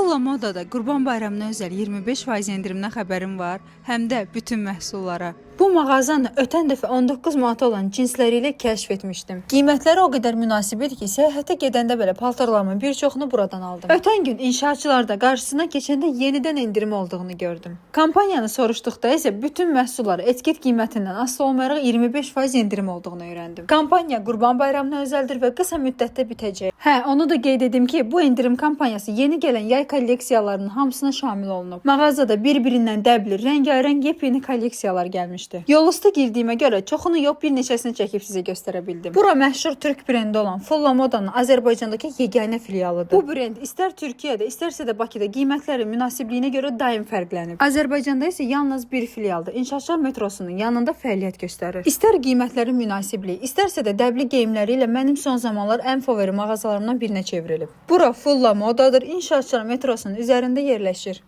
Fulla Modada Qurban Bayramına özəl 25% endirimdən xəbərim var, həm də bütün məhsullara. Bu mağazanı ötən dəfə 19 manata olan cinsləri ilə kəşf etmişdim. Qiymətləri o qədər münasib idi ki, səyahətə gedəndə belə paltarlarımın bir çoxunu buradan aldım. Ötən gün inşaatçılarda qarşısına keçəndə yenidən endirim olduğunu gördüm. Kampaniyanı soruşduqda isə bütün məhsullar etiket qiymətindən asılı olmayaraq 25% endirim olduğunu öyrəndim. Kampaniya Qurban Bayramına özəldir və qısa müddətdə bitəcək. Onu da qeyd edim ki, bu endirim kampaniyası yeni gələn yay kolleksiyalarının hamısına şamil olunub. Mağazada bir-birindən dəbli, rəngarəng yepyeni kolleksiyalar gəlmişdir. Yolüstü girdiyimə görə çoxunu yox, bir neçəsini çəkib sizə göstərə bildim. Bura məşhur türk brendi olan Fulla Moda'nın Azərbaycandakı yeganə filialıdır. Bu brend istər Türkiyədə, istərsə də Bakıda qiymətləri münasibliyinə görə daim fərqlənib. Azərbaycanda isə yalnız bir filialdır. İnşaatçılar metrosunun yanında fəaliyyət göstərir. İstər qiymətlərin münasibliyi, istərsə də dəbli geyimləri ilə mənim son zamanlar ən favori mağazalarımdan birinə çevrilib. Bura Fulla Moda'dır. İnşaatçılar metrosunun üzərində yerləşir.